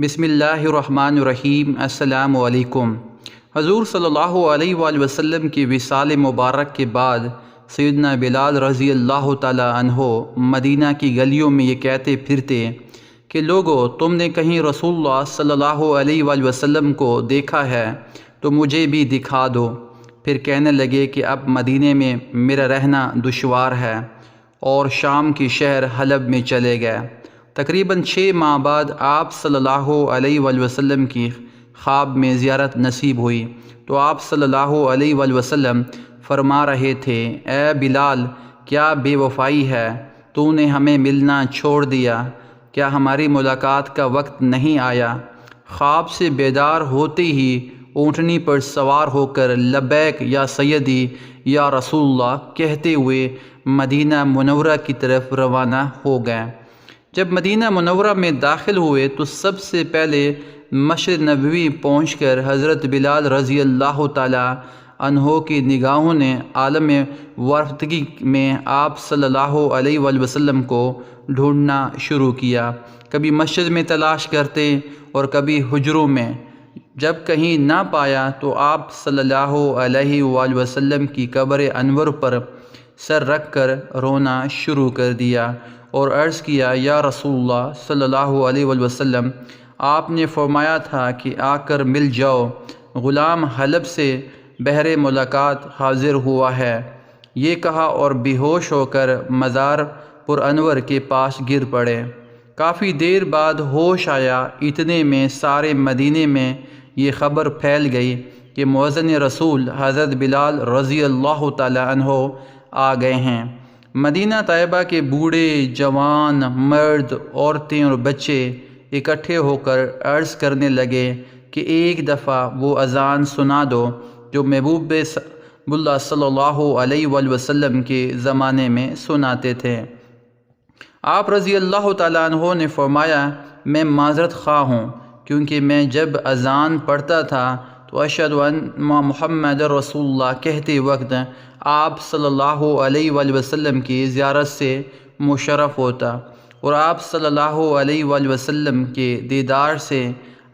بسم اللہ الرحمن الرحیم۔ السلام علیکم۔ حضور صلی اللہ علیہ وآلہ وسلم کی وصال مبارک کے بعد سیدنا بلال رضی اللہ تعالی عنہ مدینہ کی گلیوں میں یہ کہتے پھرتے کہ لوگو، تم نے کہیں رسول اللہ صلی اللہ علیہ وآلہ وسلم کو دیکھا ہے تو مجھے بھی دکھا دو۔ پھر کہنے لگے کہ اب مدینہ میں میرا رہنا دشوار ہے، اور شام کی شہر حلب میں چلے گئے۔ تقریباً 6 ماہ بعد آپ صلی اللہ علیہ وآلہ وسلم کی خواب میں زیارت نصیب ہوئی تو آپ صلی اللہ علیہ وآلہ وسلم فرما رہے تھے، اے بلال، کیا بے وفائی ہے، تو نے ہمیں ملنا چھوڑ دیا، کیا ہماری ملاقات کا وقت نہیں آیا؟ خواب سے بیدار ہوتے ہی اونٹنی پر سوار ہو کر لبیک یا سیدی یا رسول اللہ کہتے ہوئے مدینہ منورہ کی طرف روانہ ہو گئے۔ جب مدینہ منورہ میں داخل ہوئے تو سب سے پہلے مسجد نبوی پہنچ کر حضرت بلال رضی اللہ تعالی عنہ کی نگاہوں نے عالم وافدگی میں آپ صلی اللہ علیہ وآلہ وسلم کو ڈھونڈنا شروع کیا۔ کبھی مسجد میں تلاش کرتے اور کبھی حجروں میں۔ جب کہیں نہ پایا تو آپ صلی اللہ علیہ وآلہ وسلم کی قبر انور پر سر رکھ کر رونا شروع کر دیا اور عرض کیا، یا رسول اللہ صلی اللہ علیہ وآلہ وسلم، آپ نے فرمایا تھا کہ آ کر مل جاؤ، غلام حلب سے بہر ملاقات حاضر ہوا ہے۔ یہ کہا اور بے ہوش ہو کر مزار پر انور کے پاس گر پڑے۔ کافی دیر بعد ہوش آیا، اتنے میں سارے مدینے میں یہ خبر پھیل گئی کہ مؤذن رسول حضرت بلال رضی اللہ تعالی عنہ آ گئے ہیں۔ مدینہ طیبہ کے بوڑھے، جوان، مرد، عورتیں اور بچے اکٹھے ہو کر عرض کرنے لگے کہ ایک دفعہ وہ اذان سنا دو جو محبوب اللہ صلی اللہ علیہ وآلہ وسلم کے زمانے میں سناتے تھے۔ آپ رضی اللہ تعالیٰ عنہ نے فرمایا، میں معذرت خواہ ہوں، کیونکہ میں جب اذان پڑھتا تھا تو اشہد ان محمد رسول اللہ کہتے وقت آپ صلی اللہ علیہ وآلہ وسلم کی زیارت سے مشرف ہوتا اور آپ صلی اللہ علیہ وآلہ وسلم کے دیدار سے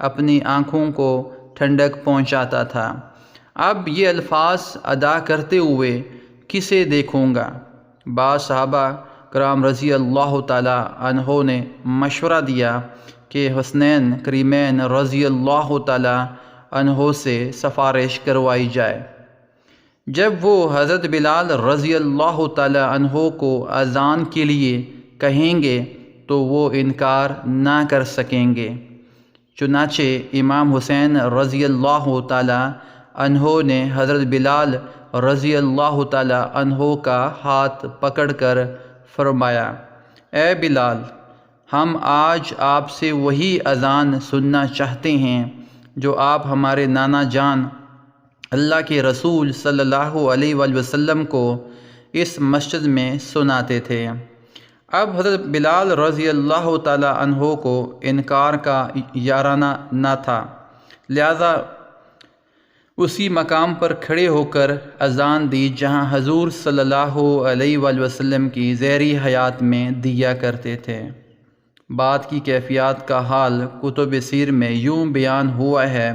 اپنی آنکھوں کو ٹھنڈک پہنچاتا تھا۔ اب یہ الفاظ ادا کرتے ہوئے کسے دیکھوں گا؟ بعض صحابہ کرام رضی اللہ تعالی عنہ نے مشورہ دیا کہ حسنین کریمین رضی اللہ تعالی عنہ سے سفارش کروائی جائے۔ جب وہ حضرت بلال رضی اللہ تعالی عنہ کو اذان کے لیے کہیں گے تو وہ انکار نہ کر سکیں گے۔ چنانچہ امام حسین رضی اللہ تعالی عنہ نے حضرت بلال رضی اللہ تعالی عنہ کا ہاتھ پکڑ کر فرمایا، اے بلال، ہم آج آپ سے وہی اذان سننا چاہتے ہیں جو آپ ہمارے نانا جان اللہ کے رسول صلی اللہ علیہ وآلہ وسلم کو اس مسجد میں سناتے تھے۔ اب حضرت بلال رضی اللہ تعالی عنہ کو انکار کا یارانہ نہ تھا، لہذا اسی مقام پر کھڑے ہو کر اذان دی جہاں حضور صلی اللہ علیہ وآلہ وسلم کی زہری حیات میں دیا کرتے تھے۔ بات کی کیفیات کا حال کتب سیر میں یوں بیان ہوا ہے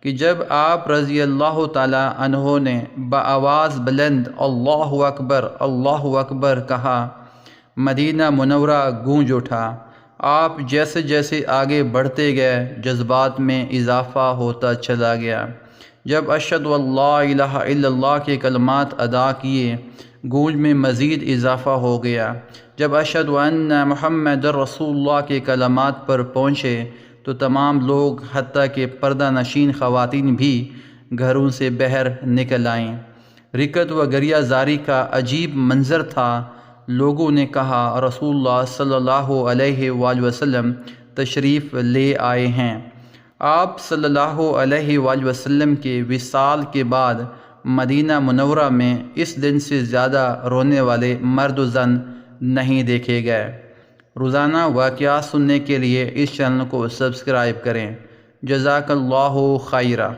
کہ جب آپ رضی اللہ تعالی عنہ نے بآواز بلند اللہ اکبر کہا، مدینہ منورہ گونج اٹھا۔ آپ جیسے جیسے آگے بڑھتے گئے جذبات میں اضافہ ہوتا چلا گیا۔ جب اشہد ان لا الہ الا اللہ کے کلمات ادا کیے، گونج میں مزید اضافہ ہو گیا۔ جب اشہد ان محمد رسول اللہ کے کلمات پر پہنچے تو تمام لوگ حتیٰ کہ پردہ نشین خواتین بھی گھروں سے باہر نکل آئیں۔ رکت و گریہ زاری کا عجیب منظر تھا۔ لوگوں نے کہا، رسول اللہ صلی اللہ علیہ وآلہ وسلم تشریف لے آئے ہیں۔ آپ صلی اللہ علیہ وآلہ وسلم کے وصال کے بعد مدینہ منورہ میں اس دن سے زیادہ رونے والے مرد و زن نہیں دیکھے گئے۔ روزانہ واقعات سننے کے لیے اس چینل کو سبسکرائب کریں۔ جزاک اللہ خیرہ۔